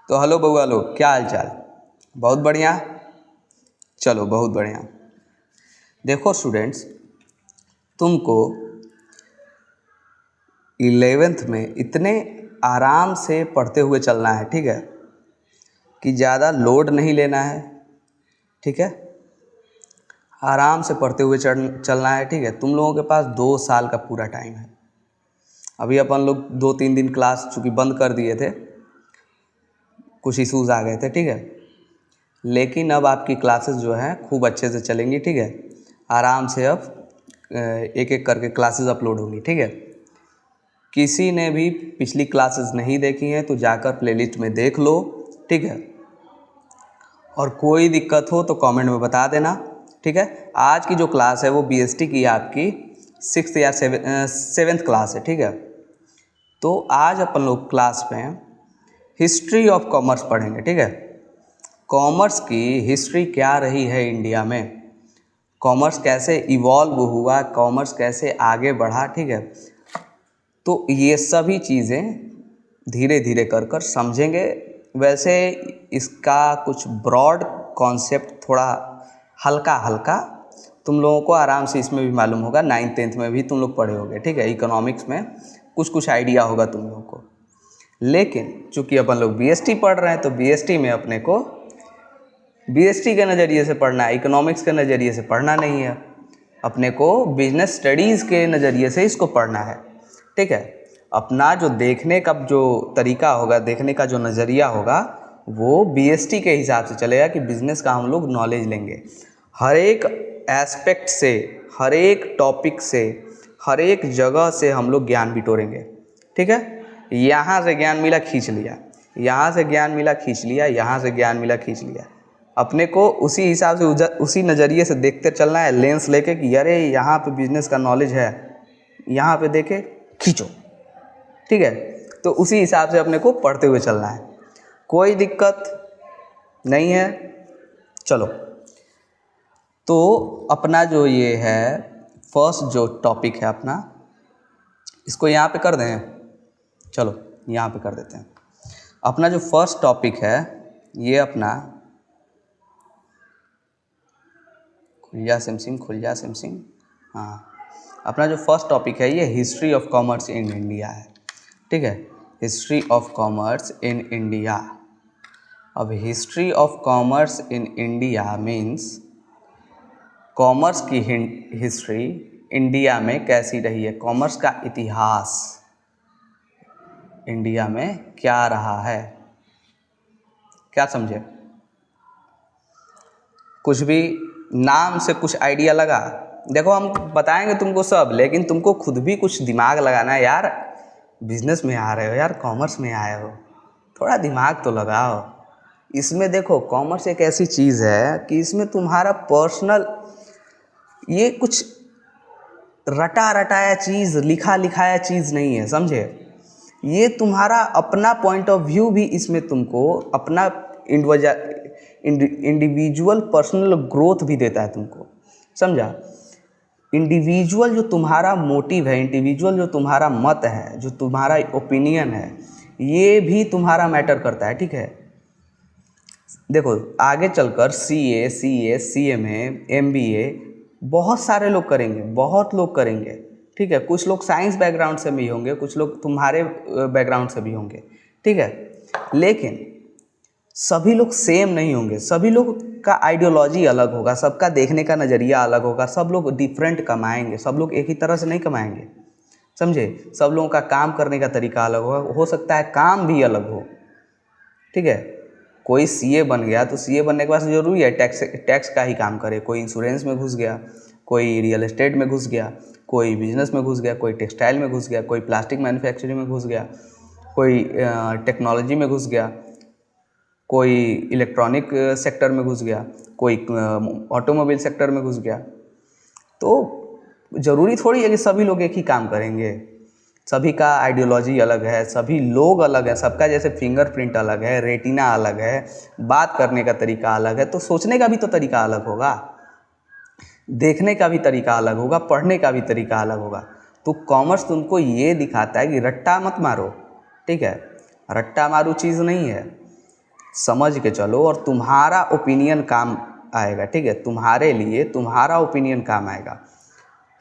तो हेलो बउआ लोग, क्या हाल चाल। बहुत बढ़िया। चलो बहुत बढ़िया। देखो स्टूडेंट्स, तुमको 11th में इतने आराम से पढ़ते हुए चलना है, ठीक है, कि ज़्यादा लोड नहीं लेना है, ठीक है। आराम से पढ़ते हुए चलना है, ठीक है। तुम लोगों के पास 2 साल का पूरा टाइम है। अभी अपन लोग 2-3 दिन क्लास चूँकि बंद कर दिए थे, कुछ इश्यूज़ आ गए थे, ठीक है। लेकिन अब आपकी क्लासेस जो हैं खूब अच्छे से चलेंगी, ठीक है। आराम से अब एक एक करके क्लासेस अपलोड होंगी, ठीक है। किसी ने भी पिछली क्लासेस नहीं देखी हैं तो जाकर प्लेलिस्ट में देख लो, ठीक है। और कोई दिक्कत हो तो कमेंट में बता देना, ठीक है। आज की जो क्लास है वो बीएसटी की आपकी 6th या 7th क्लास है, ठीक है। तो आज अपन लोग क्लास में हिस्ट्री ऑफ कॉमर्स पढ़ेंगे, ठीक है। कॉमर्स की हिस्ट्री क्या रही है इंडिया में, कॉमर्स कैसे इवॉल्व हुआ, कॉमर्स कैसे आगे बढ़ा, ठीक है। तो ये सभी चीज़ें धीरे धीरे कर कर समझेंगे। वैसे इसका कुछ ब्रॉड कॉन्सेप्ट थोड़ा हल्का हल्का तुम लोगों को आराम से इसमें भी मालूम होगा। 9th-10th में भी तुम लोग पढ़े होगे, ठीक है। इकोनॉमिक्स में कुछ आइडिया होगा तुम लोगों को। लेकिन चूँकि अपन लोग बीएसटी पढ़ रहे हैं तो बीएसटी में अपने को बीएसटी के नज़रिए से पढ़ना है, इकोनॉमिक्स के नज़रिए से पढ़ना नहीं है। अपने को बिजनेस स्टडीज़ के नज़रिए से इसको पढ़ना है, ठीक है। अपना जो देखने का जो तरीका होगा, देखने का जो नज़रिया होगा, वो बीएसटी के हिसाब से चलेगा कि बिज़नेस का हम लोग नॉलेज लेंगे। हर एक एस्पेक्ट से, हर एक टॉपिक से, हर एक जगह से हम लोग ज्ञान बिटोरेंगे, ठीक है। यहाँ से ज्ञान मिला खींच लिया, यहाँ से ज्ञान मिला खींच लिया, यहाँ से ज्ञान मिला खींच लिया। अपने को उसी हिसाब से उसी नज़रिए से देखते चलना है, लेंस लेके कि अरे यहाँ पे बिजनेस का नॉलेज है, यहाँ पे देखे खींचो, ठीक है। तो उसी हिसाब से अपने को पढ़ते हुए चलना है, कोई दिक्कत नहीं है। चलो, तो अपना जो ये है फर्स्ट जो टॉपिक है अपना, इसको यहाँ पे कर दें। चलो यहाँ पे कर देते हैं। अपना जो फर्स्ट टॉपिक है ये अपना खुल जा सैमसंग, हाँ। अपना जो फर्स्ट टॉपिक है ये history of commerce in India है, ठीक है। History of commerce in India. अब history of commerce in India means commerce की हिस्ट्री इंडिया में कैसी रही है, कॉमर्स का इतिहास इंडिया में क्या रहा है। क्या समझे? कुछ भी नाम से कुछ आइडिया लगा? देखो हम बताएंगे तुमको सब, लेकिन तुमको खुद भी कुछ दिमाग लगाना है यार। बिजनेस में आ रहे हो यार, कॉमर्स में आए हो, थोड़ा दिमाग तो लगाओ। इसमें देखो कॉमर्स एक ऐसी चीज़ है कि इसमें तुम्हारा पर्सनल, ये कुछ रटा रटाया चीज़, लिखा लिखाया चीज़ नहीं है, समझे। ये तुम्हारा अपना पॉइंट ऑफ व्यू भी इसमें तुमको अपना इंडिविजुअल पर्सनल ग्रोथ भी देता है तुमको, समझा। इंडिविजुअल जो तुम्हारा मोटिव है, इंडिविजुअल जो तुम्हारा मत है, जो तुम्हारा ओपिनियन है, ये भी तुम्हारा मैटर करता है, ठीक है। देखो आगे चलकर CA, MBA बहुत सारे लोग करेंगे, बहुत लोग करेंगे, ठीक है। कुछ लोग साइंस बैकग्राउंड से भी होंगे, कुछ लोग तुम्हारे बैकग्राउंड से भी होंगे, ठीक है। लेकिन सभी लोग सेम नहीं होंगे, सभी लोग का आइडियोलॉजी अलग होगा, सबका देखने का नज़रिया अलग होगा, सब लोग डिफरेंट कमाएंगे, सब लोग एक ही तरह से नहीं कमाएंगे, समझे। सब लोगों का काम करने का तरीका अलग होगा, हो सकता है काम भी अलग हो, ठीक है। कोई CA बन गया तो CA बनने के बाद ज़रूरी है टैक्स का ही काम करे, कोई इंश्योरेंस में घुस गया, कोई रियल एस्टेट में घुस गया, कोई बिजनेस में घुस गया, कोई टेक्सटाइल में घुस गया, कोई प्लास्टिक मैन्युफैक्चरिंग में घुस गया, कोई टेक्नोलॉजी में घुस गया, कोई इलेक्ट्रॉनिक सेक्टर में घुस गया, कोई ऑटोमोबाइल सेक्टर में घुस गया। तो ज़रूरी थोड़ी है कि सभी लोग एक ही काम करेंगे, सभी का आइडियोलॉजी अलग है, सभी लोग अलग है, सबका जैसे फिंगरप्रिंट अलग है, रेटिना अलग है, बात करने का तरीका अलग है, तो सोचने का भी तो तरीका अलग होगा, देखने का भी तरीका अलग होगा, पढ़ने का भी तरीका अलग होगा। तो कॉमर्स तुमको ये दिखाता है कि रट्टा मत मारो, ठीक है। रट्टा मारू चीज़ नहीं है, समझ के चलो और तुम्हारा ओपिनियन काम आएगा, ठीक है, तुम्हारे लिए तुम्हारा ओपिनियन काम आएगा।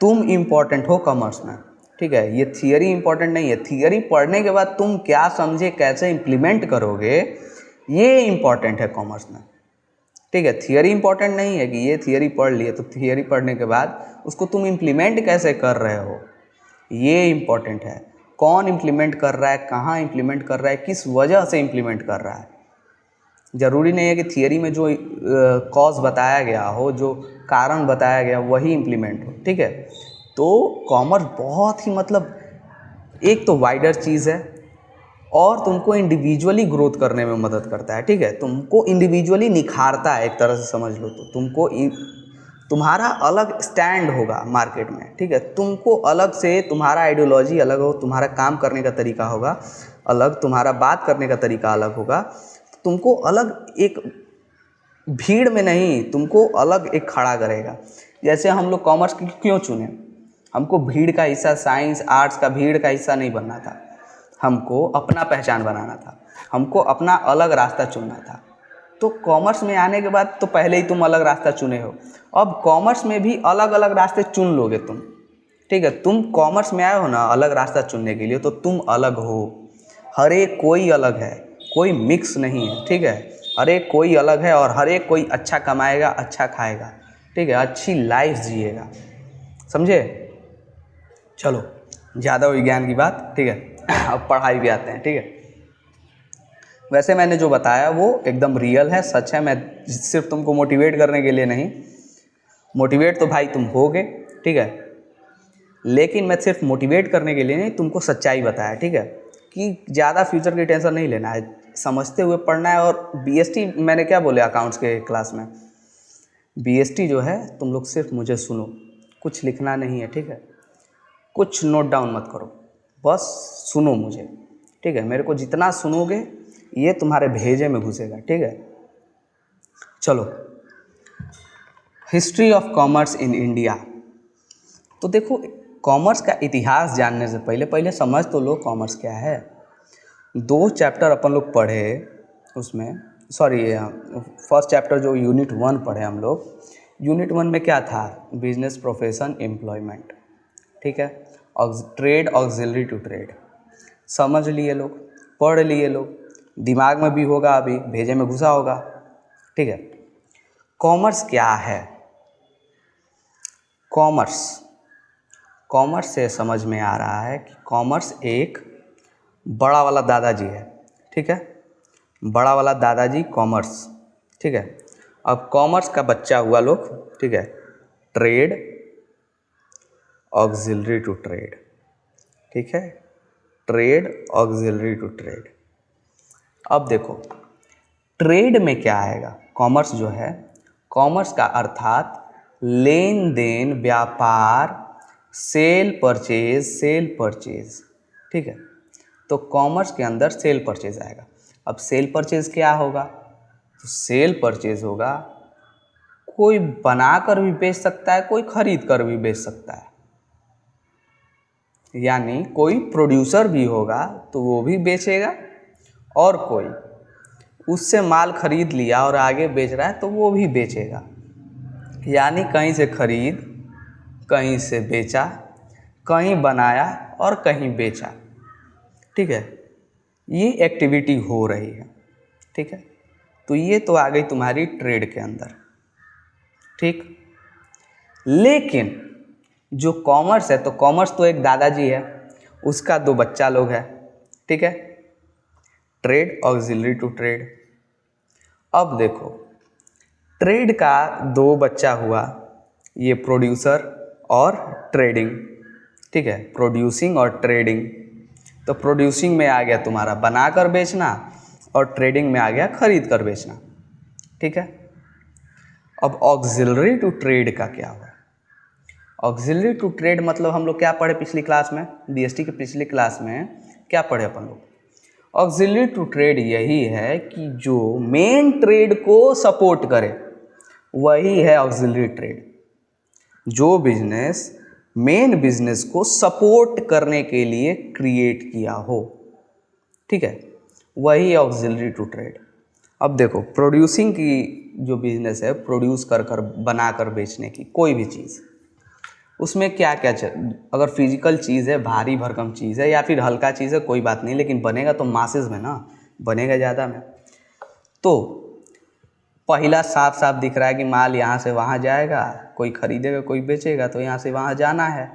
तुम इम्पोर्टेंट हो कॉमर्स में, ठीक है, ये थियरी इम्पोर्टेंट नहीं है। थियरी पढ़ने के बाद तुम क्या समझे, कैसे इम्प्लीमेंट करोगे, ये इम्पोर्टेंट है कॉमर्स में, ठीक है। थियरी इम्पोर्टेंट नहीं है कि ये थियरी पढ़ लिए तो थियरी पढ़ने के बाद उसको तुम इम्प्लीमेंट कैसे कर रहे हो, ये इम्पोर्टेंट है। कौन इम्प्लीमेंट कर रहा है, कहाँ इम्प्लीमेंट कर रहा है, किस वजह से इम्प्लीमेंट कर रहा है। ज़रूरी नहीं है कि थियरी में जो कॉज बताया गया हो, जो कारण बताया गया वही इम्प्लीमेंट हो, ठीक है। तो कॉमर्स बहुत ही मतलब एक तो वाइडर चीज़ है और तुमको इंडिविजुअली ग्रोथ करने में मदद करता है, ठीक है, तुमको इंडिविजुअली निखारता है, एक तरह से समझ लो तो तुमको तुम्हारा अलग स्टैंड होगा मार्केट में, ठीक है, तुमको अलग से, तुम्हारा आइडियोलॉजी अलग हो, तुम्हारा काम करने का तरीका होगा अलग, तुम्हारा बात करने का तरीका अलग होगा, तुमको अलग एक भीड़ में नहीं, तुमको अलग एक खड़ा करेगा। जैसे हम लोग कॉमर्स क्यों चुने, हमको भीड़ का हिस्सा, साइंस आर्ट्स का भीड़ का हिस्सा नहीं बनना था, हमको अपना पहचान बनाना था, हमको अपना अलग रास्ता चुनना था। तो कॉमर्स में आने के बाद तो पहले ही तुम अलग रास्ता चुने हो, अब कॉमर्स में भी अलग अलग रास्ते चुन लोगे तुम, ठीक है। तुम कॉमर्स में आए हो ना अलग रास्ता चुनने के लिए, तो तुम अलग हो, हर एक कोई अलग है, कोई मिक्स नहीं है, ठीक है, हर एक कोई अलग है और हर एक कोई अच्छा कमाएगा, अच्छा खाएगा, ठीक है, अच्छी लाइफ जिएगा, समझे। चलो ज़्यादा हुई ज्ञान की बात, ठीक है, अब पढ़ाई भी आते हैं, ठीक है। वैसे मैंने जो बताया वो एकदम रियल है, सच है, मैं सिर्फ तुमको मोटिवेट करने के लिए नहीं, मोटिवेट तो भाई तुम होगे, ठीक है, लेकिन मैं सिर्फ मोटिवेट करने के लिए नहीं, तुमको सच्चाई बताया, ठीक है, कि ज़्यादा फ्यूचर की टेंशन नहीं लेना है, समझते हुए पढ़ना है। और बीएसटी मैंने क्या बोले अकाउंट्स के क्लास में, बीएसटी जो है तुम लोग सिर्फ मुझे सुनो, कुछ लिखना नहीं है, ठीक है, कुछ नोट डाउन मत करो, बस सुनो मुझे, ठीक है, मेरे को जितना सुनोगे ये तुम्हारे भेजे में घुसेगा, ठीक है। चलो, history of commerce in India. तो देखो, कॉमर्स का इतिहास जानने से पहले पहले समझ तो लो कॉमर्स क्या है। 2 चैप्टर अपन लोग पढ़े उसमें, सॉरी फर्स्ट चैप्टर जो यूनिट 1 पढ़े हम लोग, यूनिट 1 में क्या था, बिजनेस, प्रोफेशन, एम्प्लॉयमेंट, ठीक है, ट्रेड, ऑक्सिलरी टू ट्रेड, समझ लिए लोग, पढ़ लिए लोग, दिमाग में भी होगा, अभी भेजे में घुसा होगा, ठीक है। कॉमर्स क्या है, कॉमर्स से समझ में आ रहा है कि कॉमर्स एक बड़ा वाला दादाजी है, ठीक है, बड़ा वाला दादाजी कॉमर्स, ठीक है। अब कॉमर्स का बच्चा हुआ लोग, ठीक है, ट्रेड, ऑक्सिलरी टू ट्रेड, ठीक है, ट्रेड, ऑक्सिलरी टू ट्रेड। अब देखो ट्रेड में क्या आएगा, कॉमर्स जो है, कॉमर्स का अर्थात लेन देन, व्यापार, सेल परचेज, ठीक है। तो कॉमर्स के अंदर सेल परचेज आएगा। अब सेल परचेज क्या होगा, तो सेल परचेज होगा, कोई बना कर भी बेच सकता है, कोई खरीद कर भी बेच सकता है, यानी कोई प्रोड्यूसर भी होगा तो वो भी बेचेगा, और कोई उससे माल खरीद लिया और आगे बेच रहा है तो वो भी बेचेगा, यानी कहीं से खरीद, कहीं से बेचा, कहीं बनाया और कहीं बेचा, ठीक है, ये एक्टिविटी हो रही है, ठीक है। तो ये तो आ गई तुम्हारी ट्रेड के अंदर, ठीक। लेकिन जो कॉमर्स है, तो कॉमर्स तो एक दादाजी है, उसका 2 बच्चा लोग है, ठीक है, ट्रेड, ऑक्सिलरी टू ट्रेड। अब देखो ट्रेड का 2 बच्चा हुआ, ये प्रोड्यूसर और ट्रेडिंग, ठीक है, प्रोड्यूसिंग और ट्रेडिंग। तो प्रोड्यूसिंग में आ गया तुम्हारा बनाकर बेचना और ट्रेडिंग में आ गया खरीद कर बेचना, ठीक है। अब ऑक्सिलरी टू ट्रेड का क्या हुआ, ऑक्सिलरी टू ट्रेड मतलब हम लोग क्या पढ़े पिछली क्लास में, बीएसटी की पिछली क्लास में क्या पढ़े अपन लोग, ऑक्सिलरी टू ट्रेड यही है कि जो मेन ट्रेड को सपोर्ट करे, वही है ऑक्सिलरी ट्रेड। जो बिजनेस मेन बिजनेस को सपोर्ट करने के लिए क्रिएट किया हो, ठीक है, वही ऑक्सिलरी टू ट्रेड। अब देखो, प्रोड्यूसिंग की जो बिजनेस है, प्रोड्यूस कर कर बना कर बेचने की कोई भी चीज़, उसमें क्या क्या अगर फिजिकल चीज़ है, भारी भरकम चीज़ है या फिर हल्का चीज़ है, कोई बात नहीं, लेकिन बनेगा तो मासेस में ना, बनेगा ज़्यादा में। तो पहला साफ साफ दिख रहा है कि माल यहाँ से वहाँ जाएगा, कोई खरीदेगा कोई बेचेगा, तो यहाँ से वहाँ जाना है।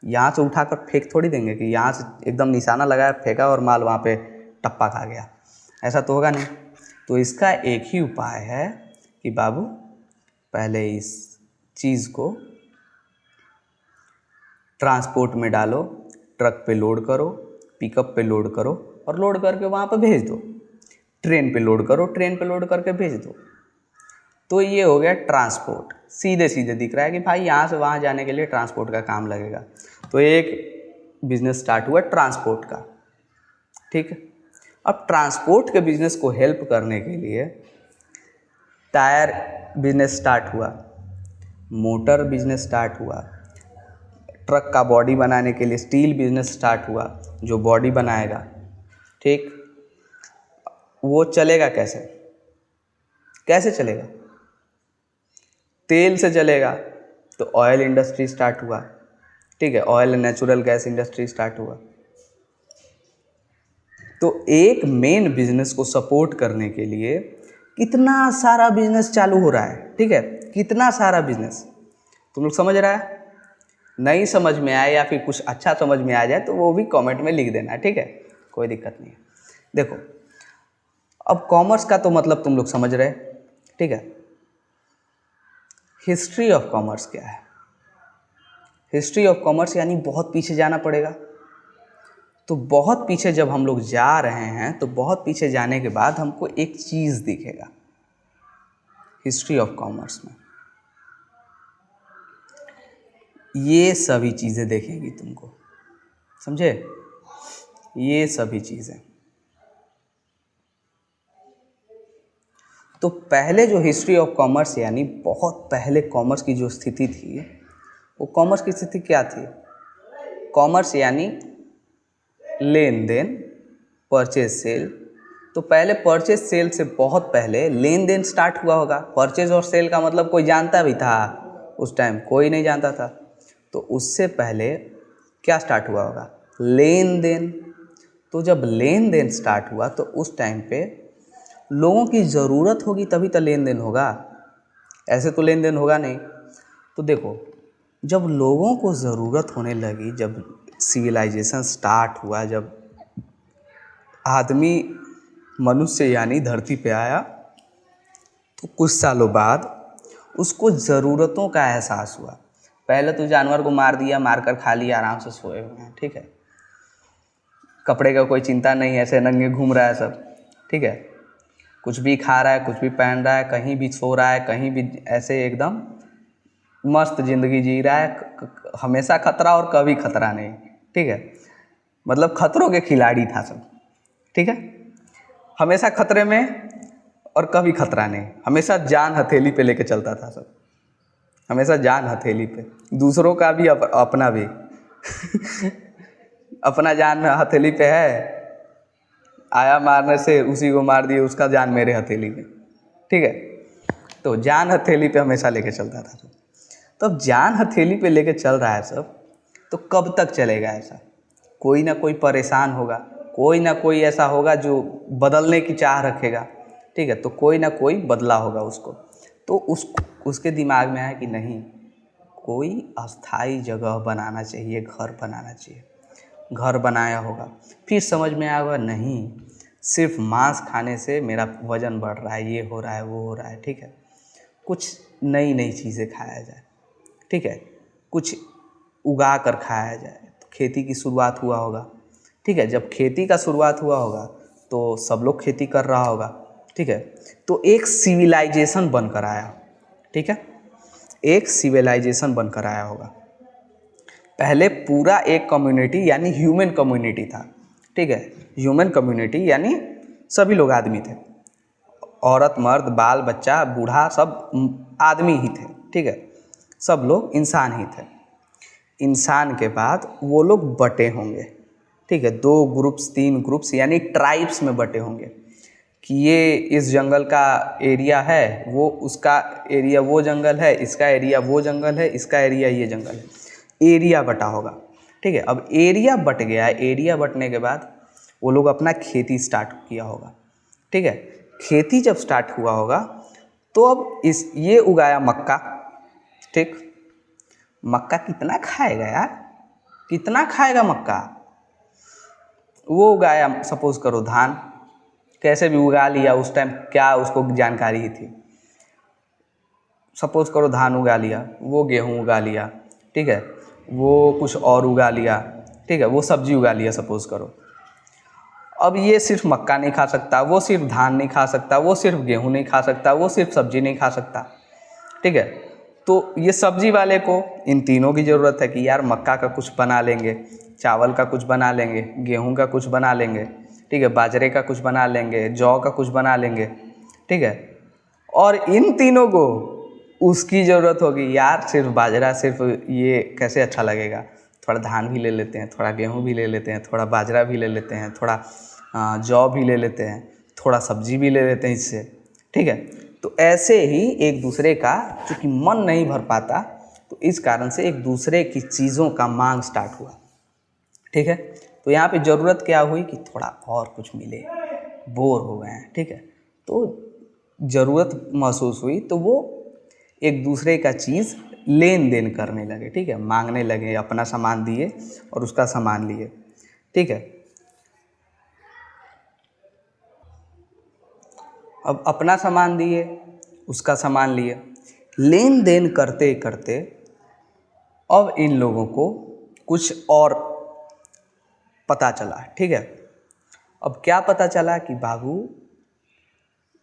यहाँ से उठाकर फेंक थोड़ी देंगे कि यहाँ से एकदम निशाना लगाया फेंका और माल वहाँ पे टप्पा खा गया, ऐसा तो होगा नहीं। तो इसका एक ही उपाय है कि बाबू पहले इस चीज़ को ट्रांसपोर्ट में डालो, ट्रक पे लोड करो, पिकअप पे लोड करो और लोड करके वहाँ पे भेज दो, ट्रेन पे लोड करो, ट्रेन पे लोड करके भेज दो। तो ये हो गया ट्रांसपोर्ट, सीधे सीधे दिख रहा है कि भाई यहाँ से वहाँ जाने के लिए ट्रांसपोर्ट का काम लगेगा। तो एक बिजनेस स्टार्ट हुआ ट्रांसपोर्ट का, ठीक है। अब ट्रांसपोर्ट के बिजनेस को हेल्प करने के लिए टायर बिजनेस स्टार्ट हुआ, मोटर बिजनेस स्टार्ट हुआ, ट्रक का बॉडी बनाने के लिए स्टील बिजनेस स्टार्ट हुआ, जो बॉडी बनाएगा, ठीक। वो चलेगा कैसे, कैसे चलेगा? तेल से चलेगा, तो ऑयल इंडस्ट्री स्टार्ट हुआ, ठीक है, oil natural gas industry start हुआ। तो एक मेन बिजनेस को सपोर्ट करने के लिए कितना सारा बिजनेस चालू हो रहा है, ठीक है, कितना सारा बिजनेस। तुम लोग समझ रहा है? नहीं समझ में आए या फिर कुछ अच्छा समझ में आ जाए तो वो भी कमेंट में लिख देना, ठीक है, कोई दिक्कत नहीं है। देखो, अब कॉमर्स का तो मतलब तुम लोग समझ रहे, ठीक है। हिस्ट्री ऑफ कॉमर्स क्या है? हिस्ट्री ऑफ कॉमर्स यानी बहुत पीछे जाना पड़ेगा। तो बहुत पीछे जब हम लोग जा रहे हैं तो बहुत पीछे जाने के बाद हमको एक चीज़ दिखेगा हिस्ट्री ऑफ कॉमर्स में, ये सभी चीज़ें देखेंगी तुमको, समझे? ये सभी चीज़ें। तो पहले जो हिस्ट्री ऑफ कॉमर्स यानी बहुत पहले कॉमर्स की जो स्थिति थी, वो कॉमर्स की स्थिति क्या थी? कॉमर्स यानी लेन देन, परचेज सेल। तो पहले परचेज सेल से बहुत पहले लेन देन स्टार्ट हुआ होगा। परचेज और सेल का मतलब कोई जानता भी था उस टाइम? कोई नहीं जानता था। तो उससे पहले क्या स्टार्ट हुआ होगा? लेन देन। तो जब लेन देन स्टार्ट हुआ तो उस टाइम पे लोगों की ज़रूरत होगी तभी तो लेन देन होगा, ऐसे तो लेन देन होगा नहीं। तो देखो, जब लोगों को ज़रूरत होने लगी, जब सिविलाइजेशन स्टार्ट हुआ, जब आदमी मनुष्य यानी धरती पे आया, तो कुछ सालों बाद उसको ज़रूरतों का एहसास हुआ। पहले तो जानवर को मार दिया, मारकर खा लिया, आराम से सोए हुए हैं, ठीक है। कपड़े का कोई चिंता नहीं है, ऐसे नंगे घूम रहा है सब, ठीक है। कुछ भी खा रहा है, कुछ भी पहन रहा है, कहीं भी सो रहा है, कहीं भी ऐसे एकदम मस्त ज़िंदगी जी रहा है। हमेशा खतरा और कभी खतरा नहीं, ठीक है। मतलब खतरों के खिलाड़ी था सब, ठीक है। हमेशा खतरे में और कभी खतरा नहीं, हमेशा जान हथेली पे लेके चलता था सब, हमेशा जान हथेली पे, दूसरों का भी अपना भी अपना जान हथेली पे है, आया मारने से उसी को मार दिए, उसका जान मेरे हथेली में, ठीक है। तो जान हथेली पे हमेशा लेके चलता था सब। तो अब जान हथेली पे लेके चल रहा है सब, तो कब तक चलेगा ऐसा? कोई ना कोई परेशान होगा, कोई ना कोई ऐसा होगा जो बदलने की चाह रखेगा, ठीक है। तो कोई ना कोई बदला होगा उसको। तो उसके दिमाग में आया कि नहीं, कोई अस्थाई जगह बनाना चाहिए, घर बनाना चाहिए। घर बनाया होगा, फिर समझ में आया होगा नहीं, सिर्फ मांस खाने से मेरा वज़न बढ़ रहा है, ये हो रहा है, वो हो रहा है, ठीक है। कुछ नई नई चीज़ें खाया जाए, ठीक है, कुछ उगा कर खाया जाए। तो खेती की शुरुआत हुआ होगा, ठीक है। जब खेती का शुरुआत हुआ होगा तो सब लोग खेती कर रहा होगा, ठीक है। तो एक सिविलाइजेशन बनकर आया, ठीक है, एक सिविलाइजेशन बनकर आया होगा। पहले पूरा एक कम्युनिटी यानी ह्यूमन कम्युनिटी था, ठीक है। ह्यूमन कम्युनिटी यानी सभी लोग आदमी थे, औरत मर्द बाल बच्चा बूढ़ा सब आदमी ही थे, ठीक है। सब लोग इंसान ही थे। इंसान के बाद वो लोग बटे होंगे, ठीक है, 2 ग्रुप्स 3 ग्रुप्स यानी ट्राइब्स में बटे होंगे। कि ये इस जंगल का एरिया है, वो उसका एरिया वो जंगल है, इसका एरिया वो जंगल है, इसका एरिया ये जंगल है। एरिया बटा होगा, ठीक है। अब एरिया बट गया, एरिया बटने के बाद वो लोग अपना खेती स्टार्ट किया होगा, ठीक है। खेती जब स्टार्ट हुआ होगा तो अब ये उगाया मक्का, ठीक। मक्का कितना खाएगा यार, कितना खाएगा मक्का। वो उगाया, सपोज करो धान, कैसे भी उगा लिया, उस टाइम क्या उसको जानकारी ही थी। सपोज करो धान उगा लिया, वो गेहूँ उगा लिया, ठीक है, वो कुछ और उगा लिया, ठीक है, वो सब्जी उगा लिया सपोज करो। अब ये सिर्फ मक्का नहीं खा सकता, वो सिर्फ धान नहीं खा सकता, वो सिर्फ गेहूँ नहीं खा सकता, वो सिर्फ सब्जी नहीं खा सकता, ठीक है। तो ये सब्जी वाले को इन तीनों की ज़रूरत है कि यार मक्का का कुछ बना लेंगे, चावल का कुछ बना लेंगे, गेहूं का कुछ बना लेंगे, ठीक है, बाजरे का कुछ बना लेंगे, जौ का कुछ बना लेंगे, ठीक है। और इन तीनों को उसकी ज़रूरत होगी, यार सिर्फ बाजरा, सिर्फ ये कैसे अच्छा लगेगा, थोड़ा धान भी ले लेते हैं, थोड़ा गेहूँ भी ले लेते हैं, थोड़ा बाजरा भी ले लेते हैं, थोड़ा जौ भी ले लेते हैं, थोड़ा सब्जी भी ले लेते हैं इससे, ठीक है। तो ऐसे ही एक दूसरे का चूँकि मन नहीं भर पाता, तो इस कारण से एक दूसरे की चीज़ों का मांग स्टार्ट हुआ, ठीक है। तो यहाँ पे ज़रूरत क्या हुई कि थोड़ा और कुछ मिले, बोर हो गए हैं, ठीक है। तो ज़रूरत महसूस हुई तो वो एक दूसरे का चीज़ लेन देन करने लगे, ठीक है, मांगने लगे, अपना सामान दिए और उसका सामान लिए, ठीक है। अब अपना सामान दिए, उसका सामान लिए, लेन देन करते करते अब इन लोगों को कुछ और पता चला, ठीक है। अब क्या पता चला कि बाबू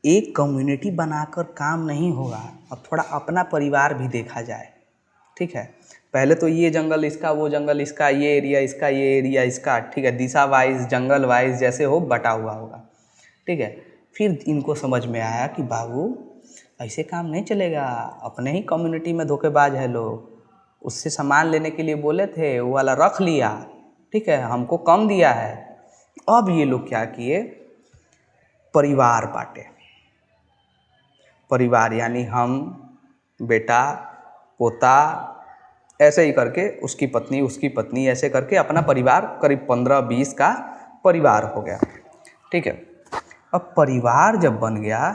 एक कम्युनिटी बनाकर काम नहीं होगा, अब थोड़ा अपना परिवार भी देखा जाए, ठीक है। पहले तो ये जंगल इसका, वो जंगल इसका, ये एरिया इसका, ये एरिया इसका, ठीक है, दिशा वाइज, जंगल वाइज जैसे हो बटा हुआ होगा, ठीक है। फिर इनको समझ में आया कि बाबू ऐसे काम नहीं चलेगा, अपने ही कम्युनिटी में धोखेबाज है लोग, उससे सामान लेने के लिए बोले थे, वो वाला रख लिया, ठीक है, हमको कम दिया है। अब ये लोग क्या किए, परिवार बांटे, परिवार यानी हम, बेटा, पोता, ऐसे ही करके उसकी पत्नी ऐसे करके अपना परिवार करीब 15-20 का परिवार हो गया, ठीक है। अब परिवार जब बन गया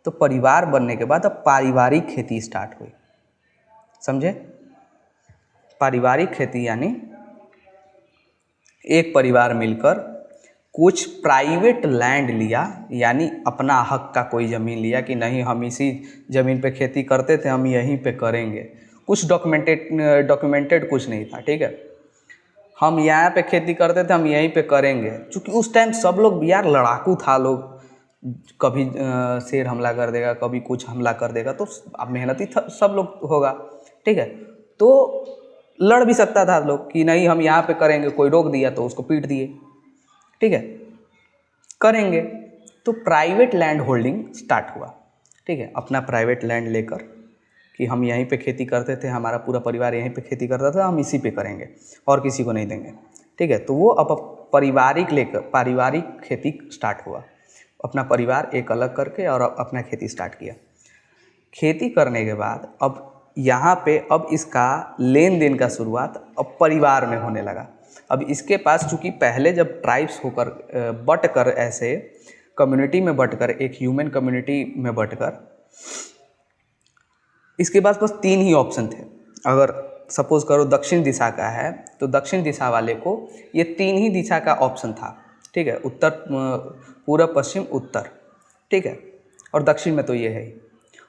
तो परिवार बनने के बाद अब पारिवारिक खेती स्टार्ट हुई, समझे। पारिवारिक खेती यानी एक परिवार मिलकर कुछ प्राइवेट लैंड लिया, यानी अपना हक का कोई ज़मीन लिया कि नहीं हम इसी ज़मीन पे खेती करते थे, हम यहीं पे करेंगे। कुछ डॉक्यूमेंटेड कुछ नहीं था, ठीक है, हम यहाँ पे खेती करते थे, हम यहीं पे करेंगे। क्योंकि उस टाइम सब लोग यार लड़ाकू था, लोग कभी शेर हमला कर देगा, कभी कुछ हमला कर देगा, तो अब मेहनती सब लोग होगा, ठीक है। तो लड़ भी सकता था लोग कि नहीं हम यहाँ पे करेंगे, कोई रोक दिया तो उसको पीट दिए, ठीक है, करेंगे। तो प्राइवेट लैंड होल्डिंग स्टार्ट हुआ, ठीक है, अपना प्राइवेट लैंड लेकर कि हम यहीं पे खेती करते थे, हमारा पूरा परिवार यहीं पे खेती करता था, हम इसी पे करेंगे और किसी को नहीं देंगे, ठीक है। तो वो अब पारिवारिक खेती स्टार्ट हुआ, अपना परिवार एक अलग करके और अपना खेती स्टार्ट किया। खेती करने के बाद अब यहाँ पे अब इसका लेन देन का शुरुआत अब परिवार में होने लगा। अब इसके पास चूँकि पहले जब ट्राइब्स होकर बट कर, ऐसे कम्युनिटी में बट कर, एक ह्यूमन कम्युनिटी में बट कर, इसके पास बस 3 ही ऑप्शन थे। अगर सपोज़ करो दक्षिण दिशा का है तो दक्षिण दिशा वाले को ये 3 ही दिशा का ऑप्शन था, ठीक है, उत्तर, पूर्व, पश्चिम, उत्तर, ठीक है, और दक्षिण में तो ये है ही।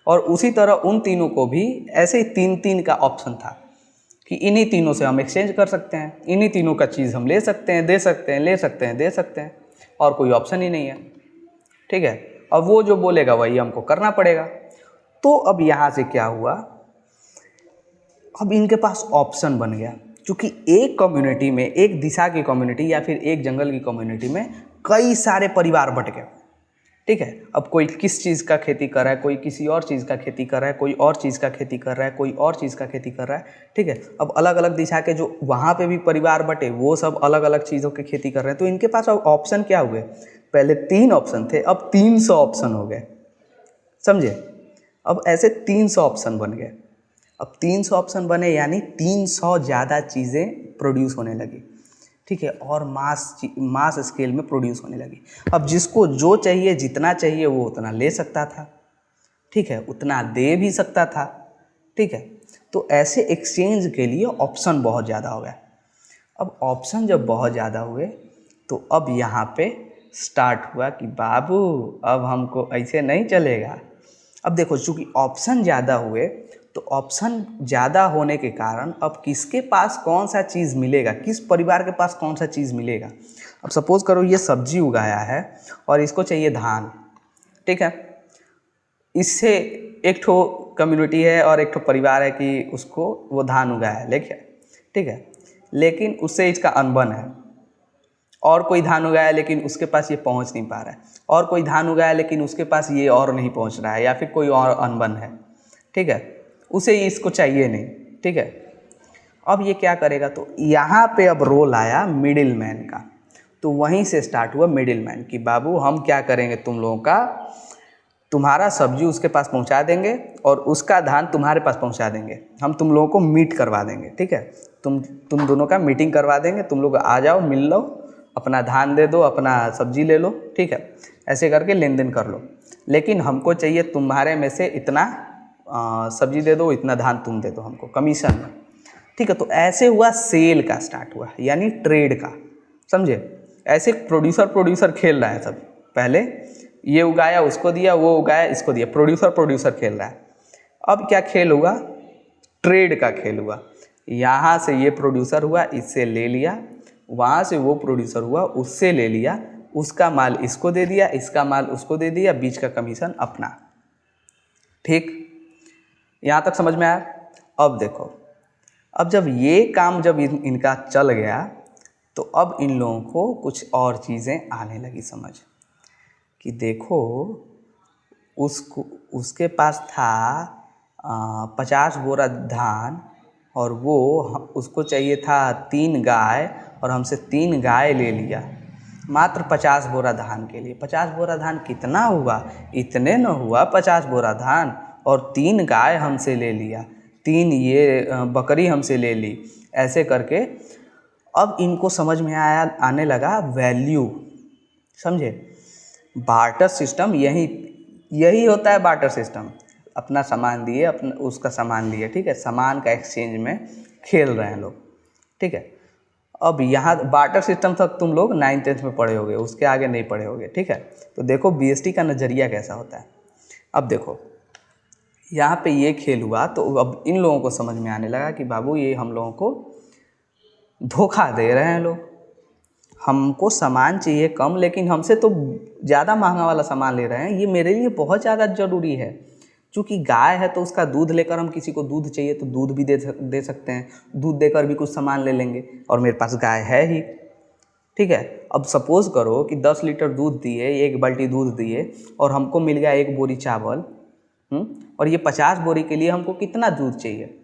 और उसी तरह उन तीनों को भी ऐसे ही 3-3 का ऑप्शन था कि इन्हीं तीनों से हम एक्सचेंज कर सकते हैं, इन्हीं तीनों का चीज़ हम ले सकते हैं, दे सकते हैं, ले सकते हैं, दे सकते हैं, और कोई ऑप्शन ही नहीं है, ठीक है। अब वो जो बोलेगा वही हमको करना पड़ेगा। तो अब यहाँ से क्या हुआ, अब इनके पास ऑप्शन बन गया, क्योंकि एक कम्युनिटी में, एक दिशा की कम्युनिटी या फिर एक जंगल की कम्युनिटी में कई सारे परिवार बट गए, ठीक है। अब कोई किस चीज़ का खेती कर रहा है, कोई किसी और चीज़ का खेती कर रहा है, कोई और चीज़ का खेती कर रहा है, कोई और चीज़ का खेती कर रहा है, ठीक है। अब अलग अलग दिशा के जो वहाँ पे भी परिवार बटे, वो सब अलग अलग चीज़ों की खेती कर रहे हैं। तो इनके पास अब ऑप्शन क्या हुए, पहले 3 ऑप्शन थे, अब 300 ऑप्शन हो गए, समझे। अब ऐसे 300 ऑप्शन बन गए। अब 300 ऑप्शन बने यानी 300 ज़्यादा चीज़ें प्रोड्यूस होने लगी, ठीक है, और मास स्केल में प्रोड्यूस होने लगी। अब जिसको जो चाहिए, जितना चाहिए वो उतना ले सकता था, ठीक है, उतना दे भी सकता था, ठीक है। तो ऐसे एक्सचेंज के लिए ऑप्शन बहुत ज़्यादा हो गया। अब ऑप्शन जब बहुत ज़्यादा हुए तो अब यहाँ पे स्टार्ट हुआ कि बाबू अब हमको ऐसे नहीं चलेगा। अब देखो, चूँकि ऑप्शन ज़्यादा हुए तो ऑप्शन ज़्यादा होने के कारण अब किसके पास कौन सा चीज़ मिलेगा, किस परिवार के पास कौन सा चीज़ मिलेगा। अब सपोज़ करो ये सब्जी उगाया है और इसको चाहिए धान, ठीक है। इससे एक ठो कम्युनिटी है और एक ठो परिवार है कि उसको वो धान उगाया है, लेकिन ठीक है, लेकिन उससे इसका अनबन है। और कोई धान उगाया लेकिन उसके पास ये पहुंच नहीं पा रहा है, और कोई धान उगाया लेकिन उसके पास ये और नहीं पहुंच रहा है, या फिर कोई और अनबन है, ठीक है, उसे इसको चाहिए नहीं, ठीक है। अब ये क्या करेगा, तो यहाँ पे अब रोल आया मिडिल मैन का। तो वहीं से स्टार्ट हुआ मिडिल मैन कि बाबू हम क्या करेंगे, तुम लोगों का, तुम्हारा सब्जी उसके पास पहुंचा देंगे और उसका धान तुम्हारे पास पहुंचा देंगे, हम तुम लोगों को मीट करवा देंगे, ठीक है। तुम दोनों का मीटिंग करवा देंगे, तुम लोग आ जाओ, मिल लो, अपना धान दे दो, अपना सब्जी ले लो, ठीक है, ऐसे करके लेन देन कर लो। लेकिन हमको चाहिए तुम्हारे में से इतना सब्जी दे दो, इतना धान तुम दे दो हमको कमीशन में, ठीक है। तो ऐसे हुआ सेल का स्टार्ट हुआ, यानी ट्रेड का, समझे। ऐसे प्रोड्यूसर खेल रहा है सब, पहले ये उगाया उसको दिया, वो उगाया इसको दिया, प्रोड्यूसर खेल रहा है। अब क्या खेल हुआ, ट्रेड का खेल हुआ। यहाँ से ये प्रोड्यूसर हुआ, इससे ले लिया, वहाँ से वो प्रोड्यूसर हुआ, उससे ले लिया, उसका माल इसको दे दिया, इसका माल उसको दे दिया, बीच का कमीशन अपना, ठीक। यहाँ तक समझ में आया। अब देखो, अब जब ये काम जब इनका चल गया तो अब इन लोगों को कुछ और चीज़ें आने लगी समझ, कि देखो उसके पास था 50 बोरा धान, और वो उसको चाहिए था 3 गाय, और हमसे 3 गाय ले लिया मात्र 50 बोरा धान के लिए। 50 बोरा धान कितना हुआ, इतने न हुआ 50 बोरा धान, और 3 गाय हमसे ले लिया, 3 ये बकरी हमसे ले ली। ऐसे करके अब इनको समझ में आने लगा वैल्यू, समझे। बार्टर सिस्टम यही होता है, बार्टर सिस्टम। अपना सामान दिए, अपना उसका सामान लिए, ठीक है, सामान का एक्सचेंज में खेल रहे हैं लोग, ठीक है। अब यहाँ बार्टर सिस्टम तक तुम लोग 9th-10th में पढ़े होगे, उसके आगे नहीं पढ़े होगे, ठीक है। तो देखो बीएसटी का नज़रिया कैसा होता है। अब देखो यहाँ पे ये खेल हुआ, तो अब इन लोगों को समझ में आने लगा कि बाबू ये हम लोगों को धोखा दे रहे हैं लोग, हमको सामान चाहिए कम, लेकिन हमसे तो ज़्यादा महंगा वाला सामान ले रहे हैं। ये मेरे लिए बहुत ज़्यादा ज़रूरी है, चूँकि गाय है तो उसका दूध लेकर, हम किसी को दूध चाहिए तो दूध भी दे सकते हैं, दूध देकर भी कुछ सामान ले लेंगे, और मेरे पास गाय है ही, ठीक है। अब सपोज़ करो कि 10 लीटर दूध दिए, 1 बाल्टी दूध दिए, और हमको मिल गया 1 बोरी चावल, और ये 50 बोरी के लिए हमको कितना दूध चाहिए,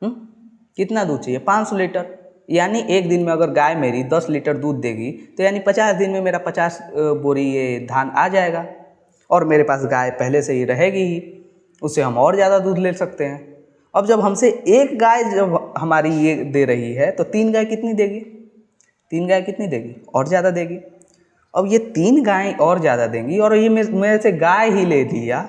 कितना दूध चाहिए, 500 लीटर। यानी एक दिन में अगर गाय मेरी 10 लीटर दूध देगी तो यानी 50 दिन में मेरा 50 बोरी ये धान आ जाएगा, और मेरे पास गाय पहले से ही रहेगी ही, उससे हम और ज़्यादा दूध ले सकते हैं। अब जब हमसे एक गाय जब हमारी ये दे रही है तो 3 गाय कितनी देगी, 3 गाय कितनी देगी, और ज़्यादा देगी। अब ये 3 गाय और ज़्यादा देंगी, और ये मेरे से गाय ही ले लिया,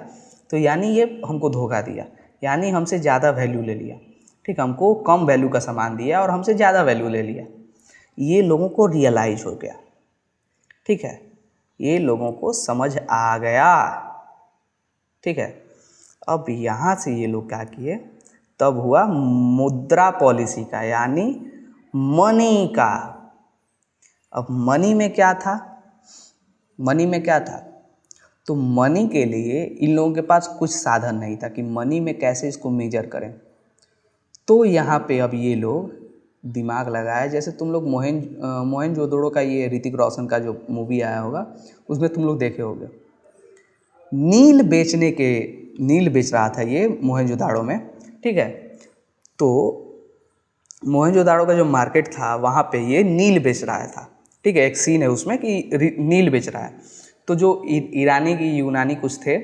तो यानी ये हमको धोखा दिया, यानी हमसे ज़्यादा वैल्यू ले लिया, ठीक, हमको कम वैल्यू का सामान दिया और हमसे ज़्यादा वैल्यू ले लिया। ये लोगों को रियलाइज हो गया, ठीक है, ये लोगों को समझ आ गया, ठीक है। अब यहाँ से ये लोग क्या किए, तब हुआ मुद्रा पॉलिसी का, यानी मनी का। अब मनी में क्या था, मनी में क्या था, तो मनी के लिए इन लोगों के पास कुछ साधन नहीं था कि मनी में कैसे इसको मेजर करें। तो यहाँ पे अब ये लोग दिमाग लगाए, जैसे तुम लोग मोहनजोदड़ो का ये ऋतिक रोशन का जो मूवी आया होगा उसमें तुम लोग देखे होंगे, नील बेच रहा था ये मोहनजोदड़ो में, ठीक है। तो मोहनजोदड़ो का जो मार्केट था वहाँ पे ये नील बेच रहा था, ठीक है, एक सीन है उसमें कि नील बेच रहा है। तो जो ईरानी की यूनानी कुछ थे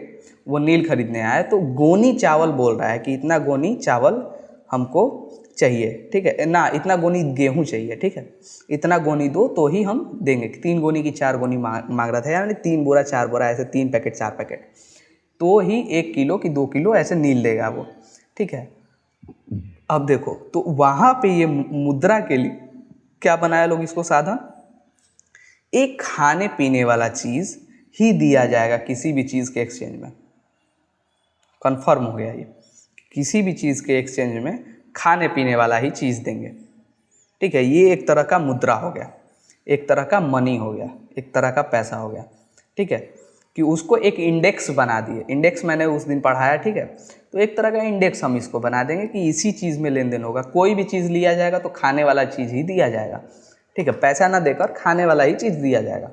वो नील खरीदने आए, तो गोनी चावल बोल रहा है कि इतना गोनी चावल हमको चाहिए, ठीक है ना, इतना गोनी गेहूं चाहिए, ठीक है, इतना गोनी दो तो ही हम देंगे। 3 गोनी की 4 गोनी मांग रहा था, यानी 3 बोरा 4 बोरा, ऐसे 3 पैकेट 4 पैकेट, तो ही 1 किलो की 2 किलो ऐसे नील देगा वो, ठीक है। अब देखो, तो वहाँ पे ये मुद्रा के लिए क्या बनाया लोग इसको साधन, एक खाने पीने वाला चीज़ ही दिया जाएगा किसी भी चीज़ के एक्सचेंज में। कन्फर्म हो गया ये, किसी भी चीज़ के एक्सचेंज में खाने पीने वाला ही चीज़ देंगे, ठीक है। ये एक तरह का मुद्रा हो गया, एक तरह का मनी हो गया, एक तरह का पैसा हो गया, ठीक है, कि उसको एक इंडेक्स बना दिए। इंडेक्स मैंने उस दिन पढ़ाया, ठीक है। तो एक तरह का इंडेक्स हम इसको बना देंगे कि इसी चीज़ में लेन देन होगा, कोई भी चीज़ लिया जाएगा तो खाने वाला चीज़ ही दिया जाएगा, ठीक है, पैसा ना देकर खाने वाला ही चीज़ दिया जाएगा,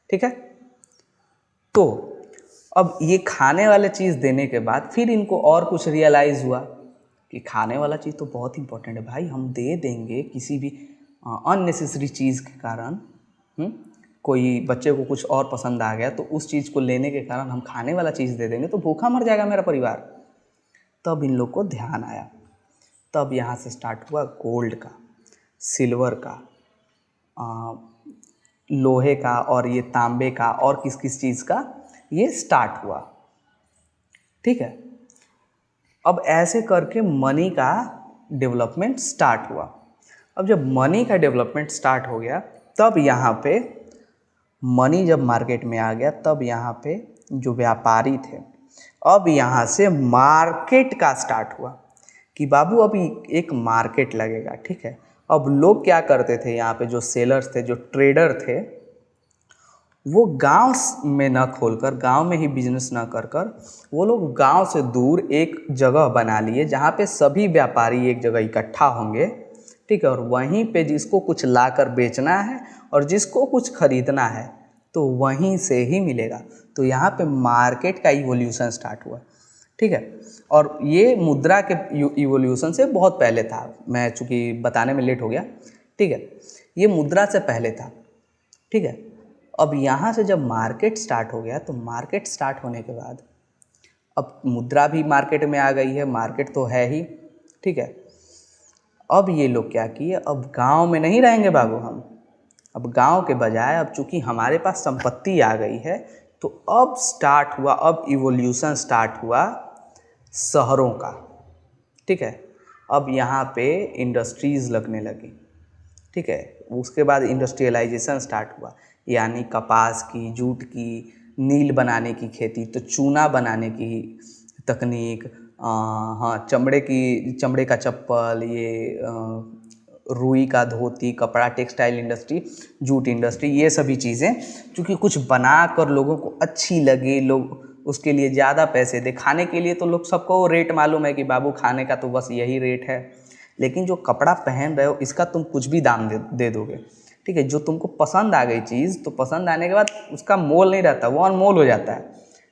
ठीक है। तो अब ये खाने वाले चीज़ देने के बाद फिर इनको और कुछ रियलाइज़ हुआ कि खाने वाला चीज़ तो बहुत इंपॉर्टेंट है भाई, हम दे देंगे किसी भी अननेसेसरी चीज़ के कारण, कोई बच्चे को कुछ और पसंद आ गया तो उस चीज़ को लेने के कारण हम खाने वाला चीज़ दे देंगे तो भूखा मर जाएगा मेरा परिवार। तब इन लोग को ध्यान आया, तब यहाँ से स्टार्ट हुआ गोल्ड का, सिल्वर का, लोहे का और ये तांबे का और किस किस चीज़ का ये स्टार्ट हुआ, ठीक है। अब ऐसे करके मनी का डेवलपमेंट स्टार्ट हुआ। अब जब मनी का डेवलपमेंट स्टार्ट हो गया तब यहाँ पे मनी जब मार्केट में आ गया तब यहाँ पे जो व्यापारी थे, अब यहाँ से मार्केट का स्टार्ट हुआ कि बाबू अभी एक मार्केट लगेगा, ठीक है। अब लोग क्या करते थे, यहाँ पे जो सेलर्स थे, जो ट्रेडर थे, वो गांव में न खोलकर, गांव में ही बिजनेस न कर कर, वो लोग गांव से दूर एक जगह बना लिए जहाँ पे सभी व्यापारी एक जगह इकट्ठा होंगे, ठीक है, और वहीं पे जिसको कुछ लाकर बेचना है और जिसको कुछ खरीदना है तो वहीं से ही मिलेगा। तो यहाँ पे मार्केट का इवोल्यूशन स्टार्ट हुआ, ठीक है। और ये मुद्रा के इवोल्यूशन से बहुत पहले था, मैं चूँकि बताने में लेट हो गया, ठीक है, ये मुद्रा से पहले था, ठीक है। अब यहाँ से जब मार्केट स्टार्ट हो गया तो मार्केट स्टार्ट होने के बाद अब मुद्रा भी मार्केट में आ गई है, मार्केट तो है ही, ठीक है। अब ये लोग क्या किए, अब गांव में नहीं रहेंगे बाबू हम, अब गांव के बजाय अब चूँकि हमारे पास संपत्ति आ गई है तो अब स्टार्ट हुआ, अब इवोल्यूशन स्टार्ट हुआ शहरों का, ठीक है। अब यहाँ पे इंडस्ट्रीज़ लगने लगी, ठीक है, उसके बाद इंडस्ट्रियलाइजेशन स्टार्ट हुआ, यानी कपास की, जूट की, नील बनाने की खेती, तो चूना बनाने की तकनीक, हाँ, चमड़े का चप्पल, ये रुई का धोती, कपड़ा, टेक्सटाइल इंडस्ट्री, जूट इंडस्ट्री, ये सभी चीज़ें चूँकि कुछ बना कर लोगों को अच्छी लगे, लोग उसके लिए ज़्यादा पैसे दे। खाने के लिए तो लोग सबको रेट मालूम है कि बाबू खाने का तो बस यही रेट है, लेकिन जो कपड़ा पहन रहे हो इसका तुम कुछ भी दाम दे दोगे, ठीक है। जो तुमको पसंद आ गई चीज़, तो पसंद आने के बाद उसका मोल नहीं रहता, वो अनमोल हो जाता है,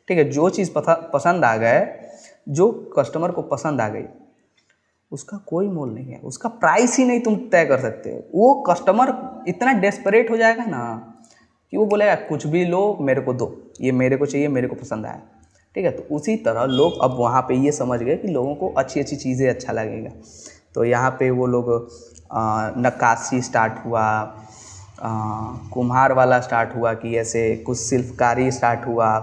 ठीक है। जो चीज़ पसंद आ गए, जो कस्टमर को पसंद आ गई, उसका कोई मोल नहीं है, उसका प्राइस ही नहीं तुम तय कर सकते हो। वो कस्टमर इतना डेस्परेट हो जाएगा ना कि वो बोलेगा कुछ भी लो, मेरे को दो, ये मेरे को चाहिए, मेरे को पसंद आया, ठीक है। तो उसी तरह लोग अब वहाँ पे ये समझ गए कि लोगों को अच्छी अच्छी चीज़ें अच्छा लगेगा, तो यहाँ पे वो लोग नक्काशी स्टार्ट हुआ, कुम्हार वाला स्टार्ट हुआ कि ऐसे कुछ शिल्पकारी स्टार्ट हुआ,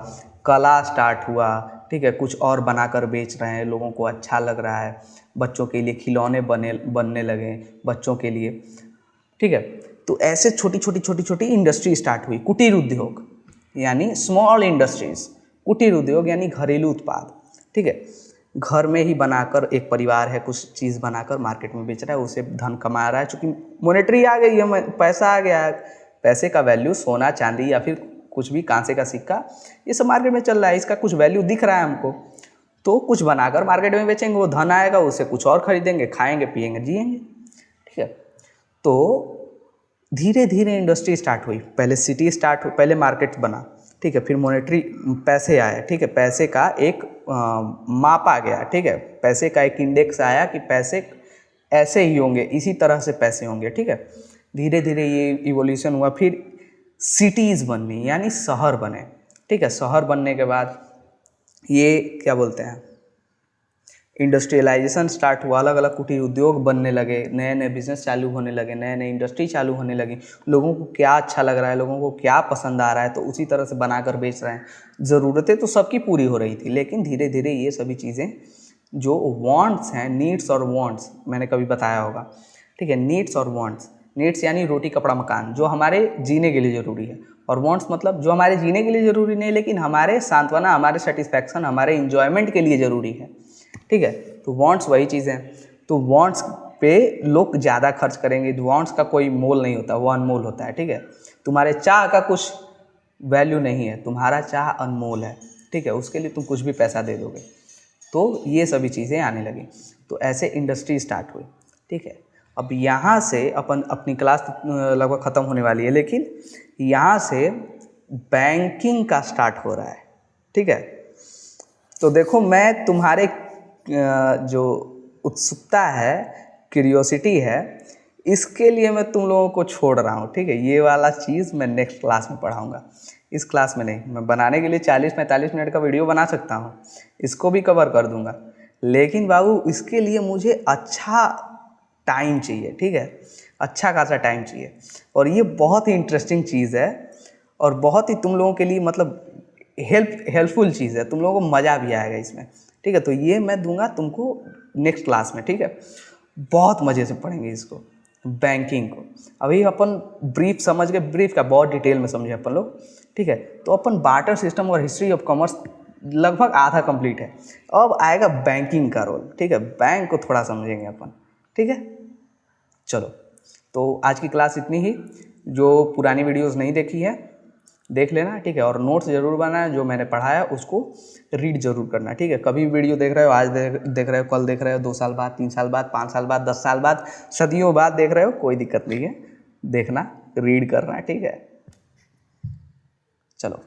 कला स्टार्ट हुआ, ठीक है, कुछ और बनाकर बेच रहे हैं, लोगों को अच्छा लग रहा है, बच्चों के लिए खिलौने बनने लगे बच्चों के लिए, ठीक है। तो ऐसे छोटी छोटी इंडस्ट्री स्टार्ट हुई, कुटीर उद्योग यानी स्मॉल इंडस्ट्रीज़, कुटीर उद्योग यानी घरेलू उत्पाद, ठीक है। घर में ही बनाकर एक परिवार है कुछ चीज़ बनाकर मार्केट में बेच रहा है, उसे धन कमा रहा है, चूँकि मॉनेटरी आ गई है, पैसा आ गया है, पैसे का वैल्यू सोना चांदी या फिर कुछ भी कांसे का सिक्का, ये सब मार्केट में चल रहा है, इसका कुछ वैल्यू दिख रहा है हमको, तो कुछ बनाकर मार्केट में बेचेंगे, वो धन आएगा, उससे कुछ और खरीदेंगे, खाएंगे, पिएंगे, जिएंगे, ठीक है। तो धीरे धीरे इंडस्ट्री स्टार्ट हुई, पहले सिटी स्टार्ट हुई, पहले मार्केट बना, ठीक है, फिर मॉनेटरी पैसे आए, ठीक है, पैसे का एक माप आ गया, ठीक है, पैसे का एक इंडेक्स आया कि पैसे ऐसे ही होंगे, इसी तरह से पैसे होंगे, ठीक है। धीरे धीरे ये इवोल्यूशन हुआ, फिर सिटीज़ बननी यानी शहर बने, ठीक है। शहर बनने के बाद ये क्या बोलते हैं, इंडस्ट्रियलाइजेशन स्टार्ट हुआ, अलग अलग कुटीर उद्योग बनने लगे, नए नए बिजनेस चालू होने लगे, नए नए इंडस्ट्री चालू होने लगी। लोगों को क्या अच्छा लग रहा है, लोगों को क्या पसंद आ रहा है, तो उसी तरह से बनाकर बेच रहे हैं। ज़रूरतें तो सबकी पूरी हो रही थी, लेकिन धीरे धीरे ये सभी चीज़ें जो वांट्स हैं, नीड्स और वांट्स, मैंने कभी बताया होगा, ठीक है। नीड्स और वांट्स, नीड्स यानी रोटी कपड़ा मकान, जो हमारे जीने के लिए ज़रूरी है, और वांट्स मतलब जो हमारे जीने के लिए ज़रूरी नहीं, लेकिन हमारे सांत्वना, हमारे सेटिस्फैक्शन, हमारे इन्जॉयमेंट के लिए ज़रूरी है, ठीक है। तो वांट्स वही चीज़ है। तो वांट्स पे लोग ज़्यादा खर्च करेंगे। वांट्स का कोई मोल नहीं होता, वो अनमोल होता है, ठीक है। तुम्हारे चाह का कुछ वैल्यू नहीं है, तुम्हारा चाह अनमोल है, ठीक है। उसके लिए तुम कुछ भी पैसा दे दोगे। तो ये सभी चीज़ें आने लगी, तो ऐसे इंडस्ट्री स्टार्ट हुई, ठीक है। अब यहाँ से अपनी क्लास लगभग ख़त्म होने वाली है, लेकिन यहाँ से बैंकिंग का स्टार्ट हो रहा है, ठीक है। तो देखो, मैं तुम्हारे जो उत्सुकता है, क्यूरियोसिटी है, इसके लिए मैं तुम लोगों को छोड़ रहा हूँ, ठीक है। ये वाला चीज़ मैं नेक्स्ट क्लास में पढ़ाऊँगा, इस क्लास में नहीं। मैं बनाने के लिए 40-45 मिनट का वीडियो बना सकता हूँ, इसको भी कवर कर दूँगा, लेकिन बाबू इसके लिए मुझे अच्छा टाइम चाहिए, ठीक है। अच्छा खासा टाइम चाहिए, और ये बहुत ही इंटरेस्टिंग चीज़ है, और बहुत ही तुम लोगों के लिए मतलब हेल्पफुल चीज़ है, तुम लोगों को मज़ा भी आएगा इसमें, ठीक है। तो ये मैं दूंगा तुमको नेक्स्ट क्लास में, ठीक है। बहुत मज़े से पढ़ेंगे इसको, बैंकिंग को। अभी अपन ब्रीफ समझ गए, ब्रीफ का बहुत डिटेल में समझे अपन लोग, ठीक है। तो अपन बार्टर सिस्टम और हिस्ट्री ऑफ कॉमर्स लगभग आधा कंप्लीट है। अब आएगा बैंकिंग का रोल, ठीक है। बैंक को थोड़ा समझेंगे अपन, ठीक है। चलो, तो आज की क्लास इतनी ही। जो पुरानी वीडियोस नहीं देखी है देख लेना, ठीक है। और नोट्स ज़रूर बनाना, जो मैंने पढ़ाया उसको रीड जरूर करना, ठीक है। कभी वीडियो देख रहे हो, आज देख रहे हो, कल देख रहे हो, 2 साल बाद, 3 साल बाद, 5 साल बाद, 10 साल बाद, सदियों बाद देख रहे हो, कोई दिक्कत नहीं है, देखना, रीड करना, ठीक है। चलो।